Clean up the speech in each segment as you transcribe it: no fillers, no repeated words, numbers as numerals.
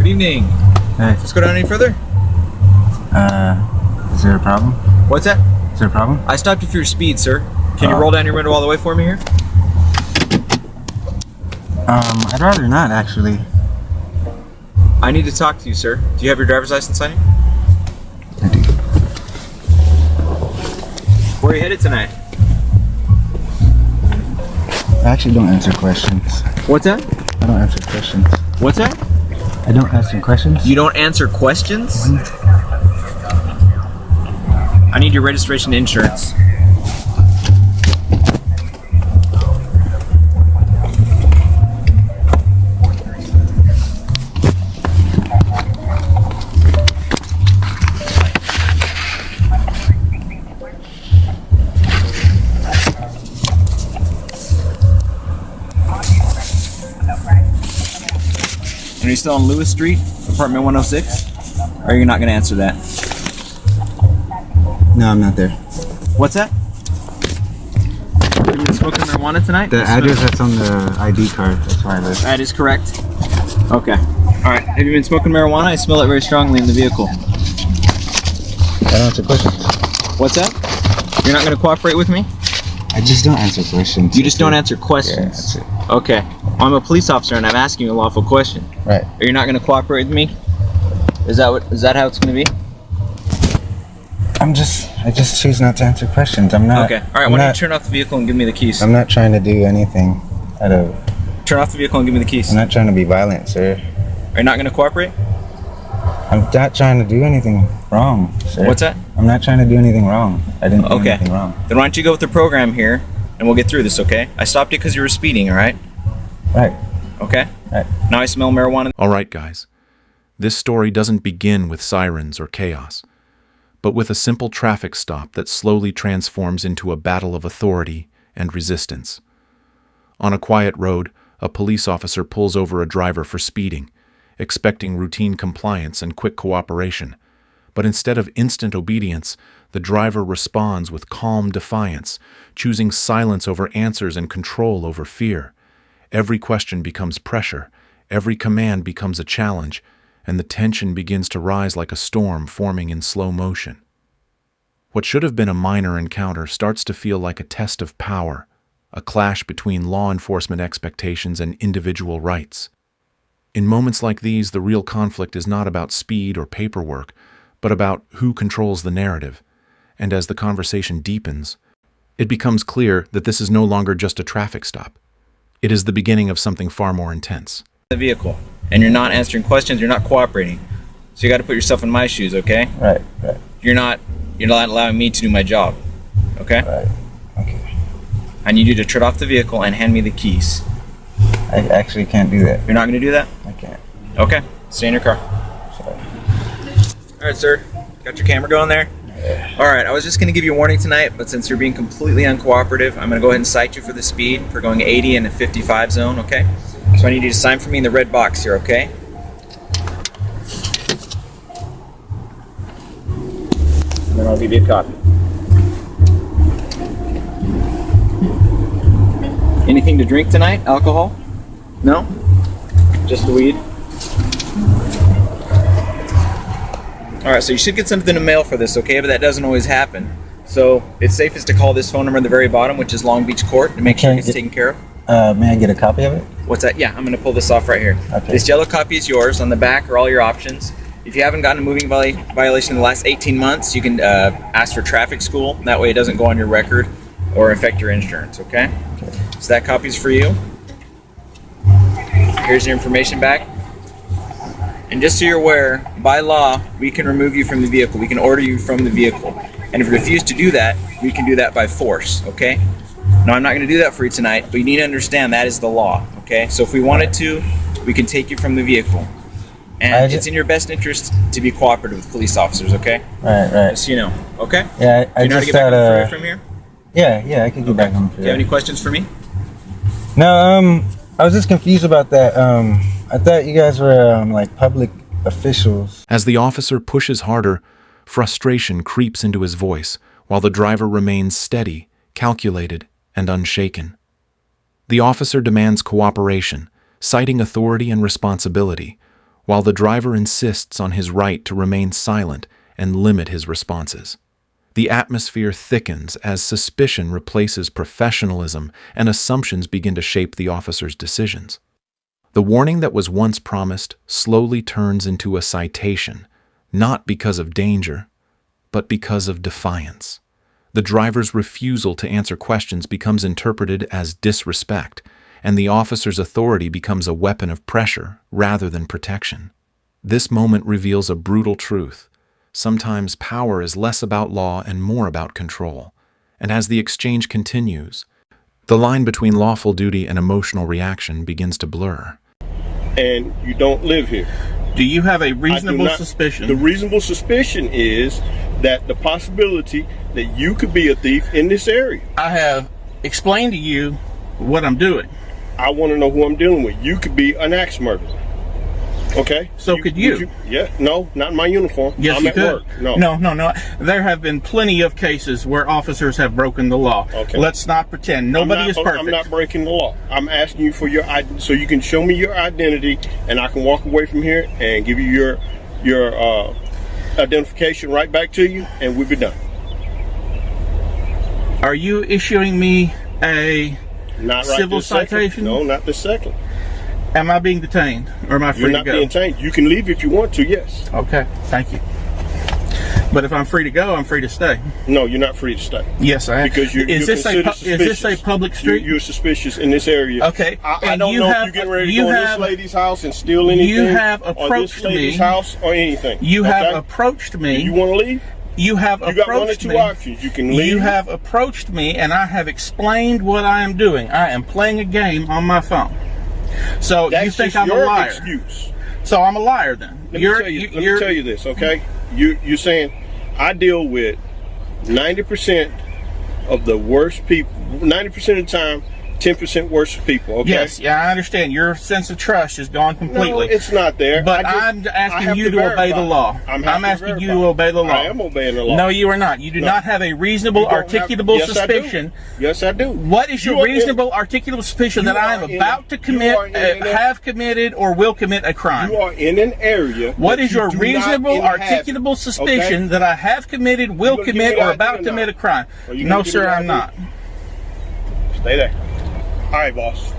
Good evening. Hey. Let's go down any further. Is there a problem? What's that? Is there a problem? I stopped you for your speed, sir. Can you roll down your window all the way for me here? I'd rather not, actually. I need to talk to you, sir. Do you have your driver's license on you? I do. Where are you headed tonight? I actually don't answer questions. What's that? I don't answer questions. What's that? I don't answer questions. You don't answer questions? I need your registration and insurance. Are you still on Lewis Street, apartment 106? Or are you not going to answer that? No, I'm not there. What's that? Have you been smoking marijuana tonight? The address that's on the ID card, that's where I live. That is correct. Okay. Alright, have you been smoking marijuana? I smell it very strongly in the vehicle. I don't answer questions. What's that? You're not going to cooperate with me? I just don't answer questions. You just don't answer questions? Yeah, that's it. Okay. Well, I'm a police officer and I'm asking you a lawful question. Right. Are you not going to cooperate with me? Is that how it's going to be? I just choose not to answer questions. I'm not. Okay. Alright, why don't you turn off the vehicle and give me the keys? I'm not trying to do anything out of. Turn off the vehicle and give me the keys. I'm not trying to be violent, sir. Are you not going to cooperate? I'm not trying to do anything wrong, sir. What's that? I'm not trying to do anything wrong. I didn't do anything wrong. Then why don't you go with the program here and we'll get through this, okay? I stopped you because you were speeding, alright? Right. Okay? Right. Now I smell marijuana. All right, guys. This story doesn't begin with sirens or chaos, but with a simple traffic stop that slowly transforms into a battle of authority and resistance. On a quiet road, a police officer pulls over a driver for speeding, expecting routine compliance and quick cooperation. But instead of instant obedience, the driver responds with calm defiance, choosing silence over answers and control over fear. Every question becomes pressure, every command becomes a challenge, and the tension begins to rise like a storm forming in slow motion. What should have been a minor encounter starts to feel like a test of power, a clash between law enforcement expectations and individual rights. In moments like these, the real conflict is not about speed or paperwork, but about who controls the narrative. And as the conversation deepens, it becomes clear that this is no longer just a traffic stop. It is the beginning of something far more intense. The vehicle, and you're not answering questions, you're not cooperating. So you got to put yourself in my shoes, okay? Right. You're not allowing me to do my job, okay? Right. Okay. I need you to turn off the vehicle and hand me the keys. I actually can't do that. You're not going to do that? I can't. Okay. Stay in your car. Sorry. All right, sir. Got your camera going there? Yeah. All right. I was just going to give you a warning tonight, but since you're being completely uncooperative, I'm going to go ahead and cite you for the speed for going 80 in a 55 zone, okay? So I need you to sign for me in the red box here, okay? And then I'll give you a copy. Anything to drink tonight? Alcohol? No? Just the weed? Alright, so you should get something in the mail for this, okay? But that doesn't always happen. So it's safest to call this phone number at the very bottom, which is Long Beach Court, to make sure it's taken care of. May I get a copy of it? What's that? Yeah, I'm going to pull this off right here. Okay. This yellow copy is yours. On the back are all your options. If you haven't gotten a moving violation in the last 18 months, you can ask for traffic school. That way it doesn't go on your record or affect your insurance, okay? So that copy's for you. Here's your information back. And just so you're aware, by law, we can remove you from the vehicle. We can order you from the vehicle. And if you refuse to do that, we can do that by force, okay? Now, I'm not going to do that for you tonight, but you need to understand that is the law, okay? So if we wanted to, we can take you from the vehicle. And it's in your best interest to be cooperative with police officers, okay? Right. Just so you know, okay? Yeah, I Do you know how to just get back had on from here? Yeah, I could get back on Do you have any questions for me? No, I was just confused about that. I thought you guys were like public officials. As the officer pushes harder, frustration creeps into his voice, while the driver remains steady, calculated, and unshaken. The officer demands cooperation, citing authority and responsibility, while the driver insists on his right to remain silent and limit his responses. The atmosphere thickens as suspicion replaces professionalism and assumptions begin to shape the officer's decisions. The warning that was once promised slowly turns into a citation, not because of danger, but because of defiance. The driver's refusal to answer questions becomes interpreted as disrespect, and the officer's authority becomes a weapon of pressure rather than protection. This moment reveals a brutal truth. Sometimes power is less about law and more about control. And as the exchange continues, the line between lawful duty and emotional reaction begins to blur. And you don't live here. Do you have a reasonable suspicion? The reasonable suspicion is that the possibility that you could be a thief in this area. I have explained to you what I'm doing. I want to know who I'm dealing with. You could be an axe murderer. Okay? So could you? Yeah. No, not in my uniform. Yes, I'm you at could. work. No. No. There have been plenty of cases where officers have broken the law. Okay. Let's not pretend. Nobody is perfect. I'm not breaking the law. I'm asking you for your so you can show me your identity, and I can walk away from here and give you your identification right back to you, and we'll be done. Are you issuing me a Not right civil this second. citation? No, not this second. Am I being detained, or am I free You're to not go? being detained. You can leave if you want to, yes. Okay, thank you. But if I'm free to go, I'm free to stay. No, you're not free to stay. Yes, I am. Because you're is this a public street? You're suspicious in this area. Okay. I don't know if you're getting ready to go in this lady's house and steal anything. You have or approached this lady's me. house or anything. You okay? have approached me. You want to leave? You have approached me. You got one or two options. You can leave. You have approached me, and I have explained what I am doing. I am playing a game on my phone. So That's you think just I'm your a liar? Excuse. So I'm a liar then. Let me tell you this, okay? You're saying I deal with 90% of the worst people, 90% of the time, 10% worse people, okay? Yes, yeah, I understand. Your sense of trust is gone completely. No, it's not there. But I'm asking you to obey the law. I'm asking you to obey the law. I am obeying the law. No, you are not. You do not have a reasonable, articulable suspicion. Yes, I do. What is your reasonable, articulable suspicion that I am about to commit, have committed, or will commit a crime? You are in an area. What is your reasonable, articulable suspicion that I have committed, will commit, or about to commit a crime? No, sir, I'm not. Stay there. All right, boss.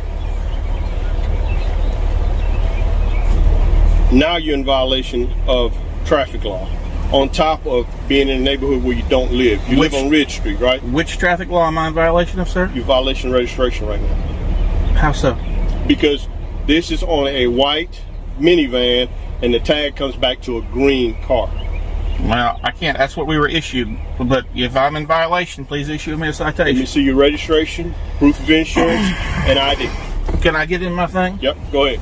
Now you're in violation of traffic law. On top of being in a neighborhood where you don't live. You live on Ridge Street, right? Which traffic law am I in violation of, sir? You're violation of registration right now. How so? Because this is on a white minivan and the tag comes back to a green car. Well, I can't. That's what we were issued. But if I'm in violation, please issue me a Let me citation. see your registration, proof of insurance, and ID. Can I get in my thing? Yep, go ahead.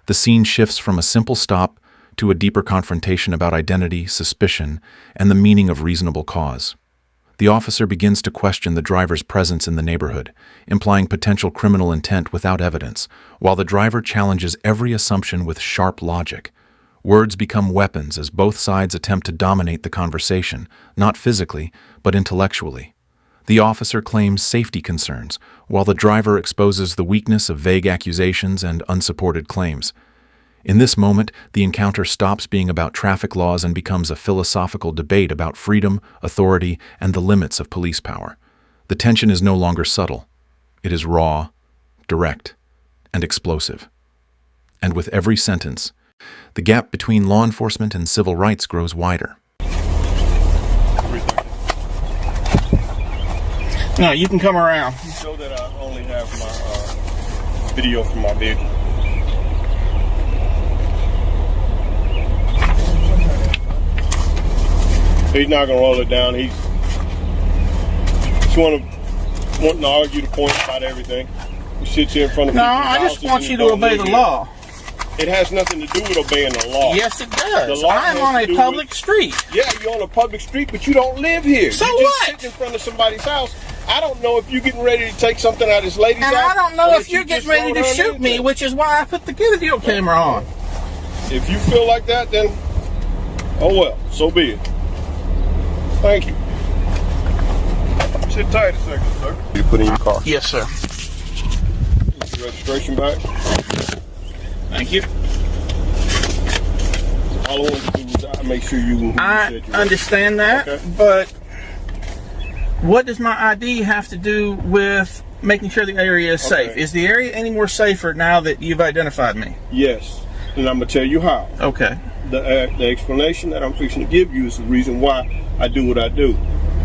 The scene shifts from a simple stop to a deeper confrontation about identity, suspicion, and the meaning of reasonable cause. The officer begins to question the driver's presence in the neighborhood, implying potential criminal intent without evidence, while the driver challenges every assumption with sharp logic. Words become weapons as both sides attempt to dominate the conversation, not physically, but intellectually. The officer claims safety concerns, while the driver exposes the weakness of vague accusations and unsupported claims. In this moment, the encounter stops being about traffic laws and becomes a philosophical debate about freedom, authority, and the limits of police power. The tension is no longer subtle. It is raw, direct, and explosive. And with every sentence, the gap between law enforcement and civil rights grows wider. No, you can come around. Show that I only have my video from my vehicle. He's not gonna roll it down. He's wanting to argue the point about everything. He sits here in front of No, people's I just houses want and you don't to obey live the here. law. It has nothing to do with obeying the law. Yes, it does. The law I'm has on to a do public with- street. Yeah, you're on a public street, but you don't live here. So you just what? sitting in front of somebody's house. I don't know if you're getting ready to take something out of this lady's And house. I don't know or if you're you getting just ready want to her shoot me, anything. which is why I put the video camera on. If you feel like that, then oh well, so be it. Thank you. See Sit tight a second, sir. You put in your car. Yes, sir. Put your registration back. Thank you. All I want to do is make sure you. I understand that, okay. But what does my ID have to do with making sure the area is safe? Is the area any more safer now that you've identified me? Yes, and I'm gonna tell you how. Okay. The explanation that I'm fixing to give you is the reason why I do what I do.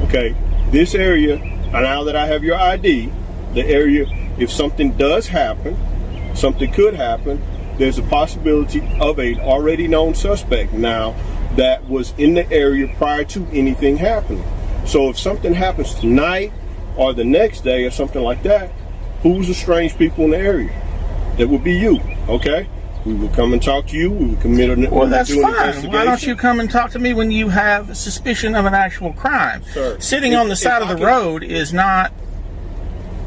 Okay, this area, now that I have your ID, the area, if something does happen, something could happen, there's a possibility of a already known suspect now that was in the area prior to anything happening. So if something happens tonight or the next day or something like that, who's the strange people in the area? That would be you, okay? We will come and talk to you. We will commit an Well, that's do an fine. investigation. Why don't you come and talk to me when you have suspicion of an actual crime? Sir, Sitting on the side of the road is not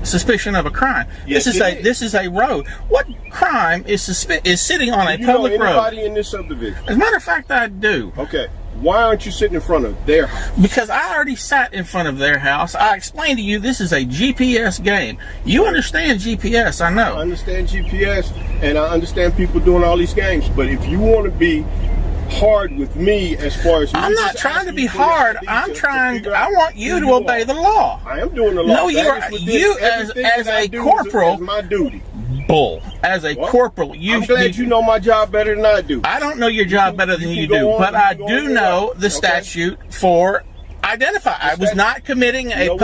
suspicion of a crime. Yes, This is a road. What crime is sitting on a public road? Anybody in this subdivision? As a matter of fact, I do. Okay. Why aren't you sitting in front of their house? Because I already sat in front of their house. I explained to you this is a GPS game. You understand GPS, I know. I understand GPS, and I understand people doing all these games. But if you want to be hard with me as far as I'm not trying to be hard. I want you to obey the law. I am doing the law. No, you as a corporal. Is my duty. Bull. As a corporal, I'm glad you know my job better than I do. I don't know your job better than you do, but I do know the statute for identify. I was not committing a.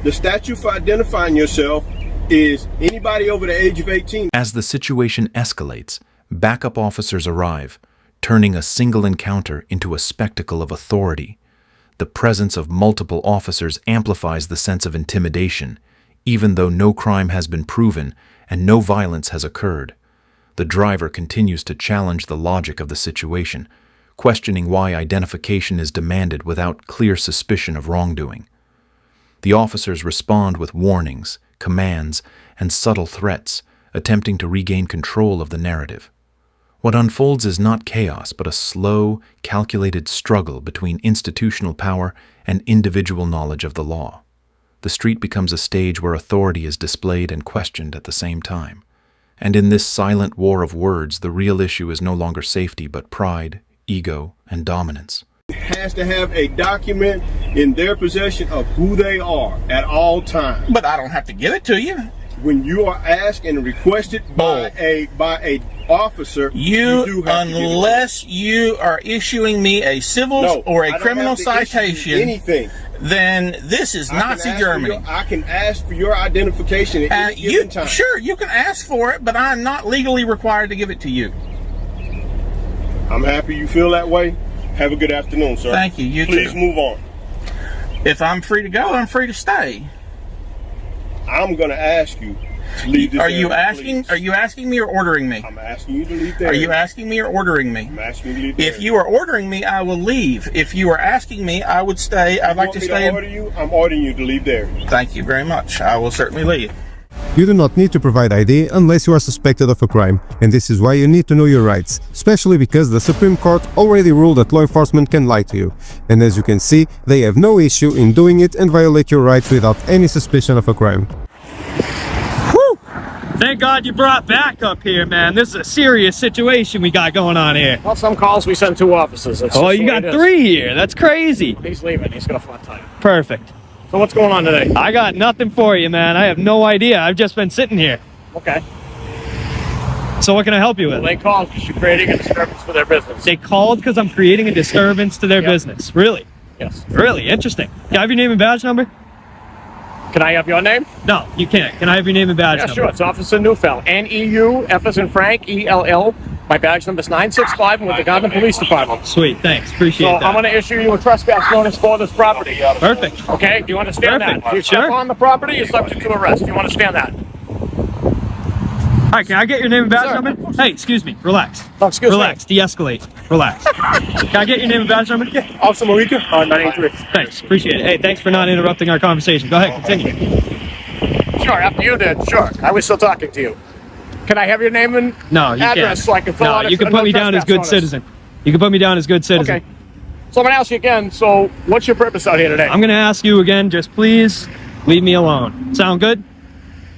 The statute for identifying yourself is anybody over the age of 18. As the situation escalates, backup officers arrive, turning a single encounter into a spectacle of authority. The presence of multiple officers amplifies the sense of intimidation, even though no crime has been proven and no violence has occurred. The driver continues to challenge the logic of the situation, questioning why identification is demanded without clear suspicion of wrongdoing. The officers respond with warnings, commands, and subtle threats, attempting to regain control of the narrative. What unfolds is not chaos, but a slow, calculated struggle between institutional power and individual knowledge of the law. The street becomes a stage where authority is displayed and questioned at the same time. And in this silent war of words, the real issue is no longer safety, but pride, ego, and dominance. Has to have a document in their possession of who they are at all times. But I don't have to give it to you. When you are asked and requested by a officer, you do have unless you are issuing me a civil or a criminal citation, anything, then this is Nazi Germany. I can ask for your identification at any given time. Sure, you can ask for it, but I'm not legally required to give it to you. I'm happy you feel that way. Have a good afternoon, sir. Thank you. You Please too. move on. If I'm free to go, I'm free to stay. I'm going to ask you to leave this area, please. Are you asking me or ordering me? I'm asking you to leave there. Are you asking me or ordering me? I'm asking you to leave there. If you are ordering me, I will leave. If you are asking me, I would stay. I'd like to stay. I'm ordering you to leave there. Thank you very much. I will certainly leave. You do not need to provide ID unless you are suspected of a crime, and this is why you need to know your rights, especially because the Supreme Court already ruled that law enforcement can lie to you. And as you can see, they have no issue in doing it and violate your rights without any suspicion of a crime. Whew! Thank God you brought backup here, man. This is a serious situation we got going on here. Well, some calls we send 2 officers. Oh, you got 3 here. That's crazy. He's leaving. He's got a flat tire. Perfect. So what's going on today? I got nothing for you, man. I have no idea. I've just been sitting here. Okay. So what can I help you with? Well, they called because you're creating a disturbance for their business. They called because I'm creating a disturbance to their business. Really? Yes. Really? Interesting. Can I have your name and badge number? Can I have your name? No, you can't. Can I have your name and badge number? Sure. It's Officer Neufeld. N-E-U, F as in Frank, E-L-L. My badge number is 965. I'm with the Garden Police Department. Sweet. Thanks. Appreciate that. So I'm going to issue you a trespass notice for this property. Perfect. Okay? Do you understand Perfect. that? If you Sure. step on the property, you're subject to arrest. Do you understand that? All right, can I get your name and badge number? Hey, excuse me. Relax. Oh, excuse me. Relax. De-escalate. Relax. Can I get your name and badge number? Yeah. Officer Marika, 983. Thanks. Appreciate it. Hey, thanks for not interrupting our conversation. Go ahead. Continue. Sure, after you did. Sure. I was still talking to you. Can I have your name and No, you address can't. so I can fill out you can put me down as good notice? citizen. You can put me down as good citizen. Okay. So I'm going to ask you again, so what's your purpose out here today? I'm going to ask you again, just please leave me alone. Sound good?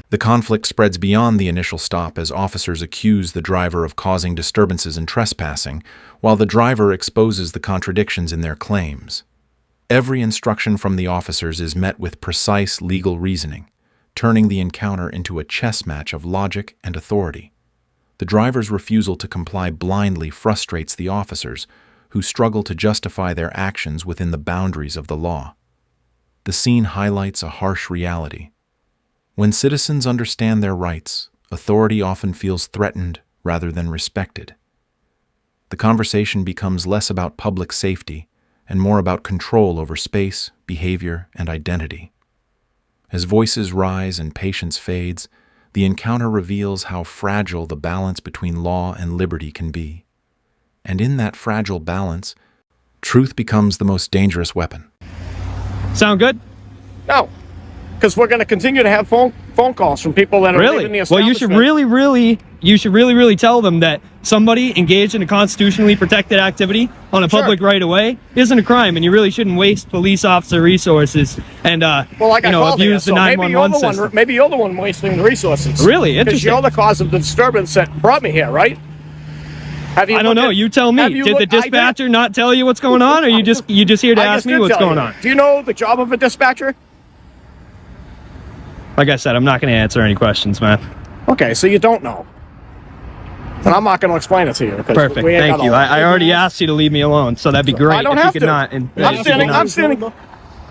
The conflict spreads beyond the initial stop as officers accuse the driver of causing disturbances and trespassing, while the driver exposes the contradictions in their claims. Every instruction from the officers is met with precise legal reasoning, turning the encounter into a chess match of logic and authority. The driver's refusal to comply blindly frustrates the officers, who struggle to justify their actions within the boundaries of the law. The scene highlights a harsh reality. When citizens understand their rights, authority often feels threatened rather than respected. The conversation becomes less about public safety and more about control over space, behavior, and identity. As voices rise and patience fades, the encounter reveals how fragile the balance between law and liberty can be. And in that fragile balance, truth becomes the most dangerous weapon. Sound good? No, because we're going to continue to have phone calls from people that are leaving the Really? Well, establishment. you should really tell them that somebody engaged in a constitutionally protected activity on a Sure. public right-of-way isn't a crime, and you really shouldn't waste police officer resources and Well, I got called here, abuse the so maybe 911 system. maybe you're the one wasting the resources. Really? Because Interesting. you're the cause of the disturbance that brought me here, right? Have you I don't looked know. at- You tell have me. you Did the looked- I did. dispatcher not tell you what's going on, or you just here to I ask just me did what's tell going you. on? Do you know the job of a dispatcher? Like I said, I'm not going to answer any questions, man. Okay, so you don't know. And I'm not going to explain it to you. because Perfect. we ain't Thank got you. all- I already asked you to leave me alone, so that'd be great. I don't if have you to. could not. And, I'm if you standing. could not- I'm standing.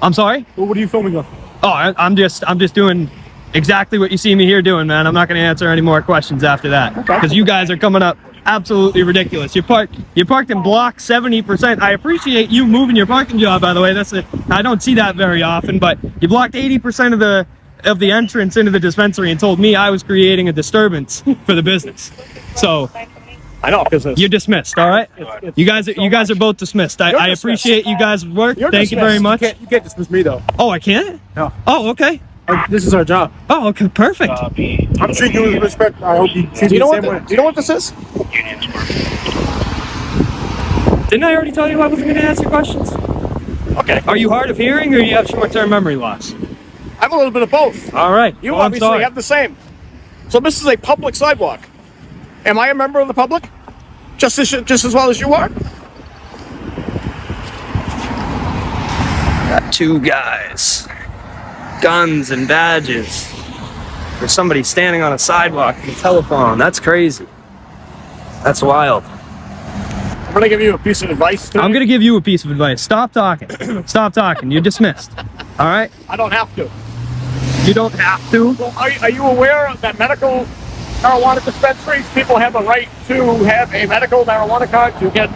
I'm sorry. Well, what are you filming of? Oh, I'm just doing exactly what you see me here doing, man. I'm not going to answer any more questions after that because you guys are coming up absolutely ridiculous. You parked in block 70%. I appreciate you moving your parking job, by the way. I don't see that very often, but you blocked 80% of the entrance into the dispensary and told me I was creating a disturbance for the business. So I know, because you're dismissed. All right, you guys are both dismissed. I dismissed. appreciate you guys' work. You're Thank you very dismissed. much. You can't dismiss me though. Oh, I can't. No. Oh, okay. This is our job. Oh, okay. Perfect. I'm treating you with respect. I hope you treat Do you me know the what? same way. Do you know what this is? Didn't I already tell you I wasn't going to answer questions? Okay. Are you hard of hearing or you have short-term memory loss? I have a little bit of both. All right. You Well, I'm obviously sorry. have the same. So this is a public sidewalk. Am I a member of the public? Just as well as you are? Got two guys, guns and badges. There's somebody standing on a sidewalk with a telephone. That's crazy. That's wild. I'm going to give you a piece of advice. I'm going to give you a piece of advice. Stop talking. Stop talking. You're dismissed. All right? I don't have to. You don't have to. Well, are you aware that medical marijuana dispensaries, people have a right to have a medical marijuana card to get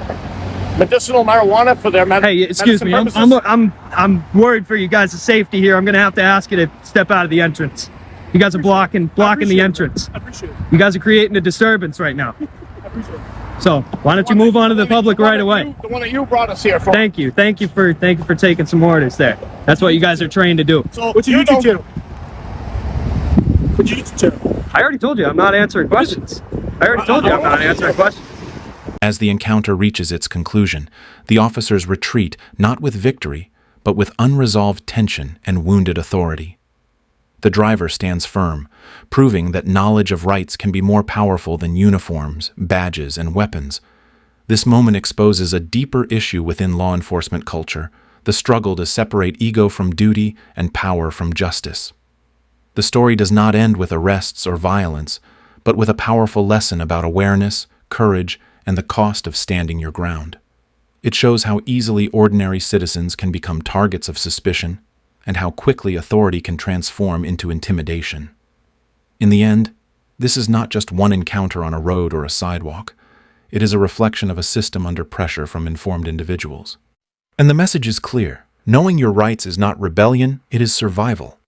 medicinal marijuana for their Hey, excuse me. I'm worried for you guys' safety here. I'm going to have to ask you to step out of the entrance. You guys are blocking the entrance. I appreciate it. You guys are creating a disturbance right now. I appreciate it. So why don't you move on to the public right away? The one that you brought us here for. Thank you for taking some orders there. That's what you guys are trained to do. So What's your you YouTube don't- channel? What's your YouTube channel? I already told you I'm not answering questions. I already told you I'm not answering questions. As the encounter reaches its conclusion, the officers retreat not with victory, but with unresolved tension and wounded authority. The driver stands firm, proving that knowledge of rights can be more powerful than uniforms, badges, and weapons. This moment exposes a deeper issue within law enforcement culture, the struggle to separate ego from duty and power from justice. The story does not end with arrests or violence, but with a powerful lesson about awareness, courage, and the cost of standing your ground. It shows how easily ordinary citizens can become targets of suspicion, and how quickly authority can transform into intimidation. In the end, this is not just one encounter on a road or a sidewalk. It is a reflection of a system under pressure from informed individuals. And the message is clear. Knowing your rights is not rebellion, it is survival.